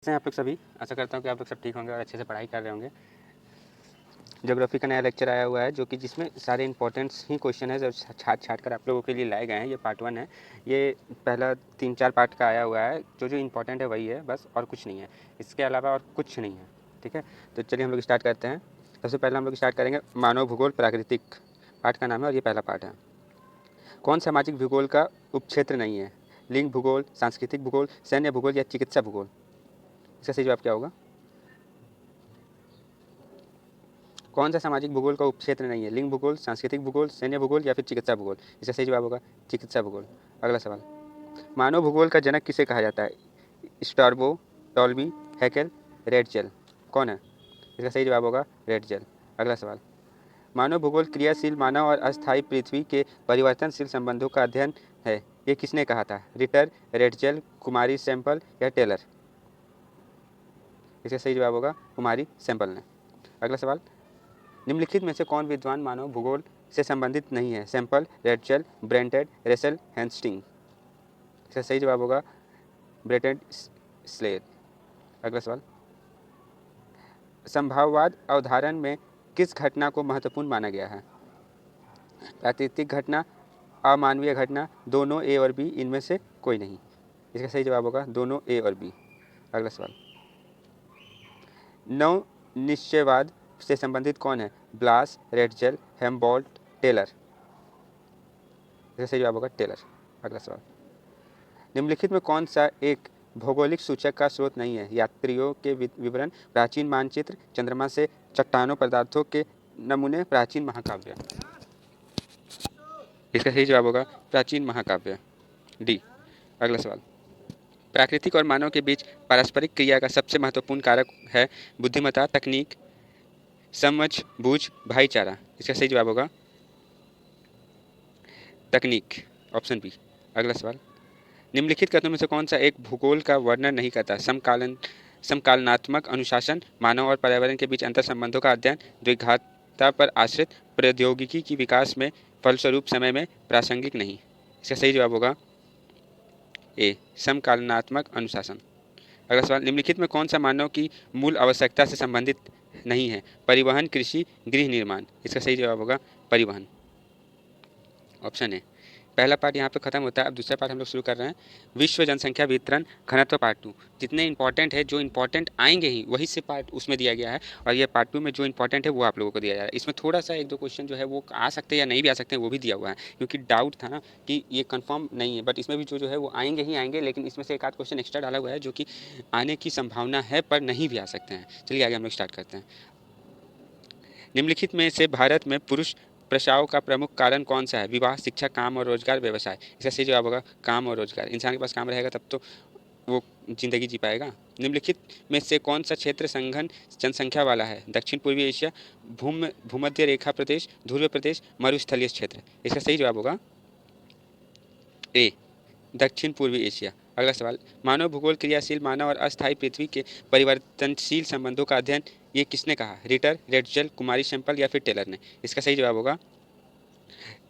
कैसे हैं आप लोग सभी। आशा करता हूँ कि आप लोग सब ठीक होंगे और अच्छे से पढ़ाई कर रहे होंगे। ज्योग्राफी का नया लेक्चर आया हुआ है जो कि जिसमें सारे इंपॉर्टेंट्स ही क्वेश्चन है जो छाट छाट कर आप लोगों के लिए लाए गए हैं। ये पार्ट 1 है। ये पहला 3-4 पार्ट का आया हुआ है। जो जो इंपॉर्टेंट है वही है बस, और कुछ नहीं है। इसके अलावा और कुछ नहीं है। ठीक है, तो चलिए हम लोग स्टार्ट करते हैं। सबसे पहले हम लोग स्टार्ट करेंगे मानव भूगोल प्राकृतिक। पार्ट का नाम है और ये पहला पार्ट है। कौन सामाजिक भूगोल का उपक्षेत्र नहीं है? लिंग भूगोल, सांस्कृतिक भूगोल, सैन्य भूगोल या चिकित्सा भूगोल? इसका सही जवाब क्या होगा? कौन सा सामाजिक भूगोल का उपक्षेत्र नहीं है? लिंग भूगोल, सांस्कृतिक भूगोल, सैन्य भूगोल या फिर चिकित्सा भूगोल? इसका सही जवाब होगा चिकित्सा भूगोल। अगला सवाल, मानव भूगोल का जनक किसे कहा जाता है? Strabo, Ptolemy, Hückel, Ratzel? कौन है? इसका सही जवाब होगा रेडजेल। अगला सवाल, मानव भूगोल क्रियाशील मानव और अस्थायी पृथ्वी के परिवर्तनशील संबंधों का अध्ययन है। ये किसने कहा था? रिटर, रेडजेल, कुमारी सैंपल या टेलर? इसका सही जवाब होगा कुमारी सैंपल ने। अगला सवाल, निम्नलिखित में से कौन विद्वान मानव भूगोल से संबंधित नहीं है? सैंपल, रेडजेल, ब्रेंटेड, रेसल, हैंस्टिंग? इसका सही जवाब होगा ब्रेंटेड स्लेर। अगला सवाल, संभाववाद अवधारण में किस घटना को महत्वपूर्ण माना गया है? प्राकृतिक घटना, अमानवीय घटना, दोनों ए और बी, इनमें से कोई नहीं? इसका सही जवाब होगा दोनों ए और बी। अगला सवाल, नव निश्चयवाद से संबंधित कौन है? ब्लास, रेडजेल, हेम्बोल्ट, टेलर? इसका सही जवाब होगा टेलर। अगला सवाल, निम्नलिखित में कौन सा एक भौगोलिक सूचक का स्रोत नहीं है? यात्रियों के विवरण, प्राचीन मानचित्र, चंद्रमा से चट्टानों पदार्थों के नमूने, प्राचीन महाकाव्य? इसका सही जवाब होगा प्राचीन महाकाव्य, डी। अगला सवाल, प्राकृतिक और मानव के बीच पारस्परिक क्रिया का सबसे महत्वपूर्ण कारक है? बुद्धिमत्ता, तकनीक, समझ, बूझ, भाईचारा? इसका सही जवाब होगा तकनीक, ऑप्शन बी। अगला सवाल, निम्नलिखित कथनों में से कौन सा एक भूगोल का वर्णन नहीं करता? समकालनात्मक अनुशासन, मानव और पर्यावरण के बीच अंतर संबंधों का अध्ययन, द्विघातता पर आश्रित, प्रौद्योगिकी की विकास में फलस्वरूप समय में प्रासंगिक नहीं? इसका सही जवाब होगा ए, समकालनात्मक अनुशासन। अगला सवाल, निम्नलिखित में कौन सा मानव की मूल आवश्यकता से संबंधित नहीं है? परिवहन, कृषि, गृह निर्माण? इसका सही जवाब होगा परिवहन, ऑप्शन ए। पहला पार्ट यहाँ पे खत्म होता है। अब दूसरा पार्ट हम लोग शुरू कर रहे हैं। विश्व जनसंख्या वितरण घनत्व पार्ट 2। जितने इंपॉर्टेंट है, जो इंपॉर्टेंट आएंगे ही वही से पार्ट उसमें दिया गया है, और ये पार्ट 2 में जो इंपॉर्टेंट है वो आप लोगों को दिया जा रहा है। इसमें थोड़ा सा 1-2 क्वेश्चन जो है वो आ सकते हैं या नहीं भी आ सकते हैं, वो भी दिया हुआ है, क्योंकि डाउट था ना कि ये कन्फर्म नहीं है। बट इसमें भी जो है वो आएंगे ही आएंगे, लेकिन इसमें से एक आध क्वेश्चन एक्स्ट्रा डाला हुआ है जो कि आने की संभावना है पर नहीं भी आ सकते हैं। चलिए आगे हम लोग स्टार्ट करते हैं। निम्नलिखित में से भारत में पुरुष प्रसाव का प्रमुख कारण कौन सा है? विवाह, शिक्षा, काम और रोजगार, व्यवसाय? इसका सही जवाब होगा काम और रोजगार। इंसान के पास काम रहेगा तब तो वो जिंदगी जी पाएगा। निम्नलिखित में से कौन सा क्षेत्र संघन जनसंख्या वाला है? दक्षिण पूर्वी एशिया, भूमध्य रेखा प्रदेश, ध्रुव प्रदेश, मरुस्थलीय क्षेत्र? इसका सही जवाब होगा ए, दक्षिण पूर्वी एशिया। अगला सवाल, मानव भूगोल क्रियाशील मानव और अस्थायी पृथ्वी के परिवर्तनशील संबंधों का अध्ययन ये किसने कहा? रिटर, रेडजेल, कुमारी सैंपल या फिर टेलर ने? इसका सही जवाब होगा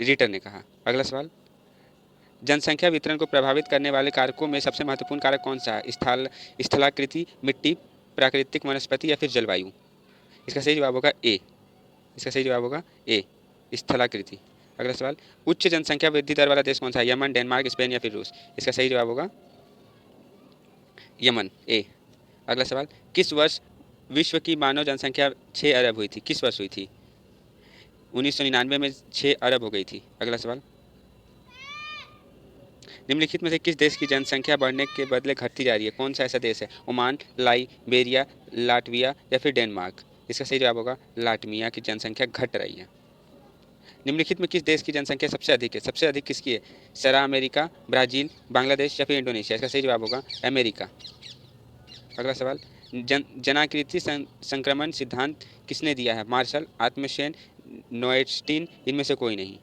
रिटर ने कहा। अगला सवाल, जनसंख्या वितरण को प्रभावित करने वाले कारकों में सबसे महत्वपूर्ण कारक कौन सा है? स्थलाकृति, मिट्टी, प्राकृतिक वनस्पति या फिर जलवायु? इसका सही जवाब होगा ए। इसका सही जवाब होगा ए, स्थलाकृति। अगला सवाल, उच्च जनसंख्या वृद्धि दर वाला देश कौन सा है? यमन, डेनमार्क, स्पेन या फिर रूस? इसका सही जवाब होगा यमन, ए। अगला सवाल, किस वर्ष विश्व की मानव जनसंख्या 6 अरब हुई थी? किस वर्ष हुई थी? 1999 में 6 अरब हो गई थी। अगला सवाल, निम्नलिखित में से किस देश की जनसंख्या बढ़ने के बदले घटती जा रही है? कौन सा ऐसा देश है? ओमान, लाइबेरिया, लाटविया या फिर डेनमार्क? इसका सही जवाब होगा लाटविया की जनसंख्या घट रही है। निम्नलिखित में किस देश की जनसंख्या सबसे अधिक है? सबसे अधिक किसकी है? सरा अमेरिका, ब्राजील, बांग्लादेश या फिर इंडोनेशिया? इसका सही जवाब होगा अमेरिका। अगला सवाल, जनाकृति संक्रमण सिद्धांत किसने दिया है? मार्शल, आत्मसेन, नोएस्टीन, इनमें से कोई नहीं?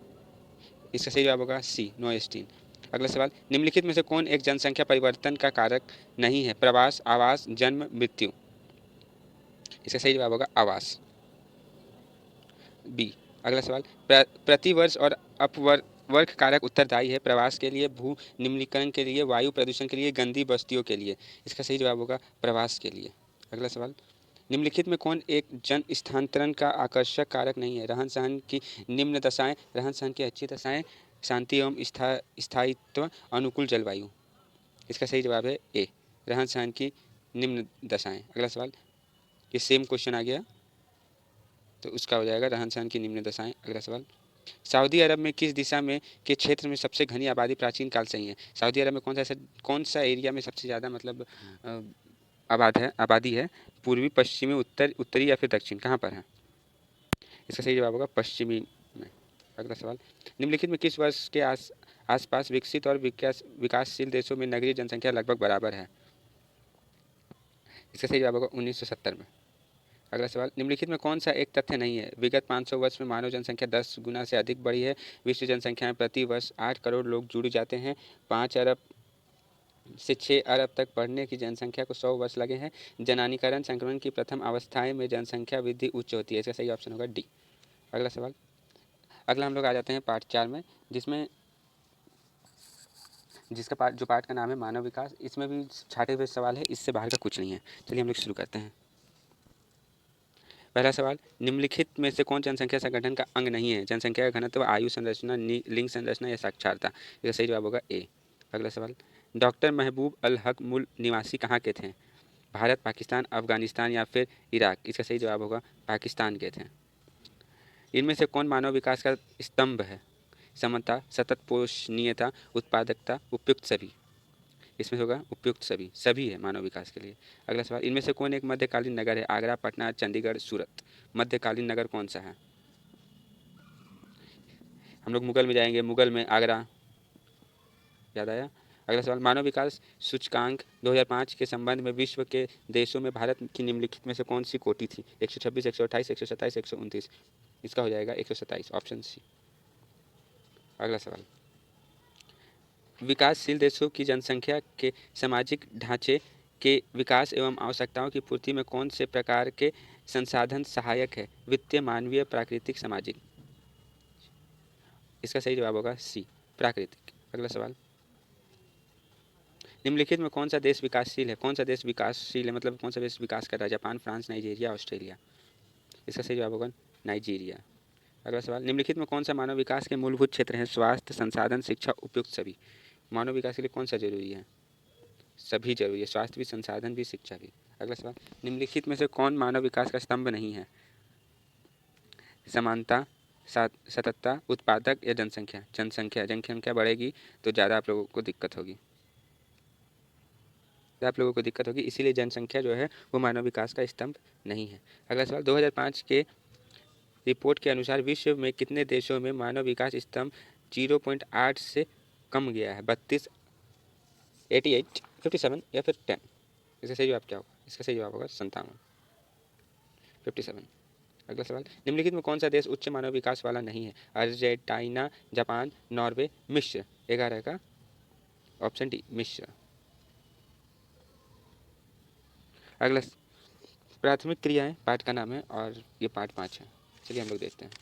इसका सही जवाब होगा सी, नोएस्टीन। अगला सवाल, निम्नलिखित में से कौन एक जनसंख्या परिवर्तन का कारक नहीं है? प्रवास, आवास, जन्म, मृत्यु? इसका सही जवाब होगा आवास, बी। अगला सवाल, प्रतिवर्ष और वर्ग कारक उत्तरदायी है प्रवास के लिए, भू निम्नीकरण के लिए, वायु प्रदूषण के लिए, गंदी बस्तियों के लिए। इसका सही जवाब होगा प्रवास के लिए। अगला सवाल, निम्नलिखित में कौन एक जन स्थानांतरण का आकर्षक कारक नहीं है? रहन सहन की निम्न दशाएं, रहन सहन की अच्छी दशाएं, शांति एवं स्थायित्व, अनुकूल जलवायु। इसका सही जवाब है ए, रहन सहन की निम्न दशाएं। अगला सवाल, ये सेम क्वेश्चन आ गया तो उसका हो जाएगा रहन सहन की निम्न दशाएं। अगला सवाल, सऊदी अरब में किस दिशा में के क्षेत्र में सबसे घनी आबादी प्राचीन काल से ही है? सऊदी अरब में कौन सा एरिया में सबसे ज़्यादा मतलब आबादी है? पूर्वी, पश्चिमी, उत्तरी या फिर दक्षिण, कहाँ पर है? इसका सही जवाब होगा पश्चिमी में। अगला सवाल, निम्नलिखित में किस वर्ष के आसपास विकसित और विकासशील देशों में नगरीय जनसंख्या लगभग बराबर है? इसका सही जवाब होगा 1970 में। अगला सवाल, निम्नलिखित में कौन सा एक तथ्य नहीं है? विगत 500 वर्ष में मानव जनसंख्या 10 गुना से अधिक बढ़ी है। विश्व जनसंख्या में प्रति वर्ष 8 करोड़ लोग जुड़ जाते हैं। 5 अरब से 6 अरब तक बढ़ने की जनसंख्या को 100 वर्ष लगे हैं। जनानीकरण संक्रमण की प्रथम अवस्थाएं में जनसंख्या वृद्धि उच्च होती है। इसका सही ऑप्शन होगा डी। अगला सवाल, अगला हम लोग आ जाते हैं पार्ट 4 में, जिसका पार्ट का नाम है मानव विकास। इसमें भी छाटे हुए सवाल है, इससे बाहर का कुछ नहीं है। चलिए हम लोग शुरू करते हैं। पहला सवाल, निम्नलिखित में से कौन जनसंख्या संगठन का अंग नहीं है? जनसंख्या का घनत्व, आयु संरचना, लिंग संरचना या साक्षरता। इसका सही जवाब होगा ए। अगला सवाल, डॉक्टर महबूब अल हक मूल निवासी कहाँ के थे? भारत, पाकिस्तान, अफगानिस्तान या फिर इराक। इसका सही जवाब होगा पाकिस्तान के थे। इनमें से कौन मानव विकास का स्तंभ है? समता, सतत पोषणीयता, उत्पादकता, उपयुक्त सभी। इसमें होगा उपयुक्त सभी, सभी है मानव विकास के लिए। अगला सवाल, इनमें से कौन एक मध्यकालीन नगर है? आगरा, पटना, चंडीगढ़, सूरत। मध्यकालीन नगर कौन सा है? हम लोग मुगल में जाएंगे, मुगल में आगरा याद आया। अगला सवाल, मानव विकास सूचकांक 2005 के संबंध में विश्व के देशों में भारत की निम्नलिखित में से कौन सी कोटि थी? 126, 128, 127, 129। इसका हो जाएगा 127, ऑप्शन सी। अगला सवाल, विकासशील देशों की जनसंख्या के सामाजिक ढांचे के विकास एवं आवश्यकताओं की पूर्ति में कौन से प्रकार के संसाधन सहायक है? वित्तीय, मानवीय, प्राकृतिक, सामाजिक। इसका सही जवाब होगा सी, प्राकृतिक। अगला सवाल, निम्नलिखित में कौन सा देश विकासशील है? कौन सा देश विकासशील है मतलब कौन सा देश विकास कर रहा है? Japan, France, Nigeria, Australia. इसका सही जवाब होगा नाइजीरिया। अगला सवाल, निम्नलिखित में कौन सा मानव विकास के मूलभूत क्षेत्र हैं? स्वास्थ्य, संसाधन, शिक्षा, उपयुक्त सभी। मानव विकास के लिए कौन सा जरूरी है? सभी जरूरी है, स्वास्थ्य भी, संसाधन भी, शिक्षा भी। अगला सवाल, निम्नलिखित में से कौन मानव विकास का स्तंभ नहीं है? समानता, सततता, उत्पादक या जनसंख्या। जनसंख्या, जनसंख्या बढ़ेगी तो ज़्यादा आप लोगों को दिक्कत होगी, इसीलिए जनसंख्या जो है वो मानव विकास का स्तंभ नहीं है। अगला सवाल, 2005 के रिपोर्ट के अनुसार विश्व में कितने देशों में मानव विकास स्तंभ 0.8 से कम गया है? 32, 88, 57 या फिर 10। इसका सही जवाब क्या होगा? इसका सही जवाब होगा 57, 57। अगला सवाल, निम्नलिखित में कौन सा देश उच्च मानव विकास वाला नहीं है? अर्जेंटीना, जापान, नॉर्वे, मिस्र। 11 का ऑप्शन डी, मिस्र। अगला, प्राथमिक क्रियाएं पाठ का नाम है और ये पाठ 5 है। चलिए हम लोग देखते हैं।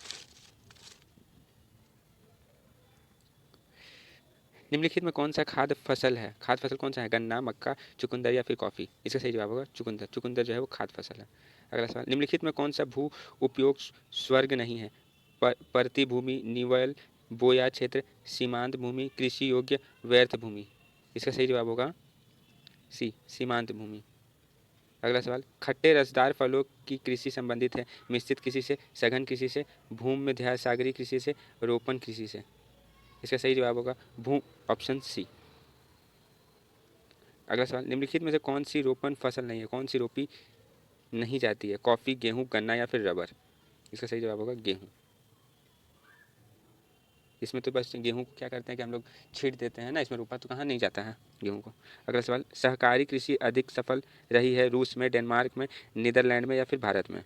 निम्नलिखित में कौन सा खाद्य फसल है? खाद्य फसल कौन सा है? गन्ना, मक्का, चुकंदर या फिर कॉफ़ी। इसका सही जवाब होगा चुकंदर। चुकंदर जो है वो खाद्य फसल है। अगला सवाल, निम्नलिखित में कौन सा भू उपयोग स्वर्ग नहीं है? परती भूमि, निवल, बोया क्षेत्र, सीमांत भूमि, कृषि योग्य, व्यर्थ भूमि। इसका सही जवाब होगा सी, सीमांत भूमि। अगला सवाल, खट्टे रसदार फलों की कृषि संबंधित है? मिश्रित कृषि से, सघन कृषि से, भूमध्य सागरीय कृषि से, रोपण कृषि से। इसका सही जवाब होगा भू, ऑप्शन सी। अगला सवाल, निम्नलिखित में से कौन सी रोपण फसल नहीं है? कौन सी रोपी नहीं जाती है? कॉफ़ी, गेहूं, गन्ना या फिर रबर। इसका सही जवाब होगा गेहूं। इसमें तो बस गेहूं को क्या करते हैं कि हम लोग छींट देते हैं ना, इसमें रोपा तो कहाँ नहीं जाता है गेहूं को। अगला सवाल, सहकारी कृषि अधिक सफल रही है रूस में, डेनमार्क में, नीदरलैंड में या फिर भारत में।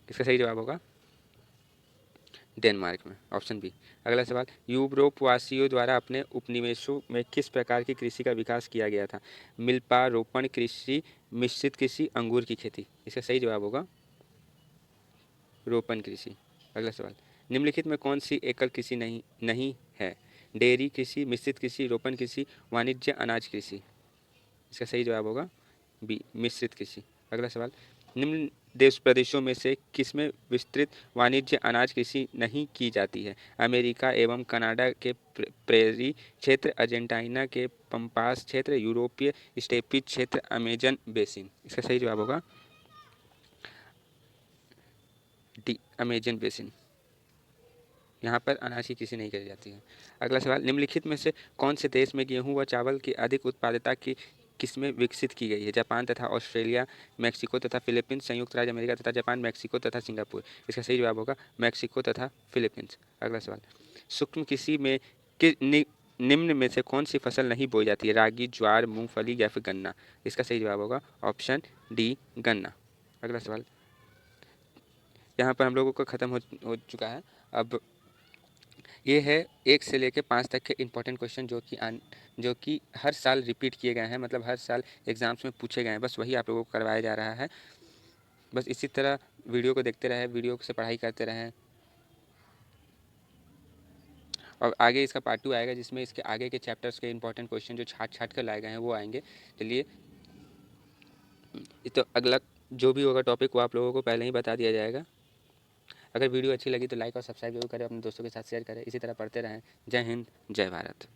इसका सही जवाब होगा डेनमार्क में, ऑप्शन बी। अगला सवाल, यूरोपवासियों द्वारा अपने उपनिवेशों में किस प्रकार की कृषि का विकास किया गया था? मिल्पा, रोपण कृषि, मिश्रित कृषि, अंगूर की खेती। इसका सही जवाब होगा रोपण कृषि। अगला सवाल, निम्नलिखित में कौन सी एकल कृषि नहीं है? डेयरी कृषि, मिश्रित कृषि, रोपण कृषि, वाणिज्य अनाज कृषि। इसका सही जवाब होगा बी, मिश्रित कृषि। अगला सवाल, निम्न देश प्रदेशों में से किसमें विस्तृत वाणिज्य अनाज कृषि नहीं की जाती है? अमेरिका एवं कनाडा के प्रेरी क्षेत्र, अर्जेंटीना के पंपास क्षेत्र, यूरोपीय स्टेपी क्षेत्र, अमेजन बेसिन। इसका सही जवाब होगा डी, अमेजन बेसिन। यहाँ पर अनाज की कृषि नहीं करी जाती है। अगला सवाल, निम्नलिखित में से कौन से देश में गेहूं व चावल की अधिक उत्पादकता की किस्में विकसित की गई है? जापान तथा ऑस्ट्रेलिया, मैक्सिको तथा फिलीपींस, संयुक्त राज्य अमेरिका तथा जापान, मैक्सिको तथा सिंगापुर। इसका सही जवाब होगा मैक्सिको तथा फिलीपींस। अगला सवाल, सूक्ष्म कृषि में निम्न में से कौन सी फसल नहीं बोई जाती है? रागी, ज्वार, मूंगफली या फिर गन्ना। इसका सही जवाब होगा ऑप्शन डी, गन्ना। अगला सवाल, यहाँ पर हम लोगों का ख़त्म हो चुका है। अब ये है 1 से लेकर 5 तक के इम्पोर्टेंट क्वेश्चन जो कि हर साल रिपीट किए गए हैं, मतलब हर साल एग्ज़ाम्स में पूछे गए हैं। बस वही आप लोगों को करवाया जा रहा है। बस इसी तरह वीडियो को देखते रहें, वीडियो से पढ़ाई करते रहें। और आगे इसका पार्ट 2 आएगा, जिसमें इसके आगे के चैप्टर्स के इंपॉर्टेंट क्वेश्चन जो छाट कर लाए गए हैं वो आएंगे। चलिए, तो अगला जो भी होगा टॉपिक वो आप लोगों को पहले ही बता दिया जाएगा। अगर वीडियो अच्छी लगी तो लाइक और सब्सक्राइब जरूर करें, अपने दोस्तों के साथ शेयर करें। इसी तरह पढ़ते रहें। जय हिंद, जय भारत।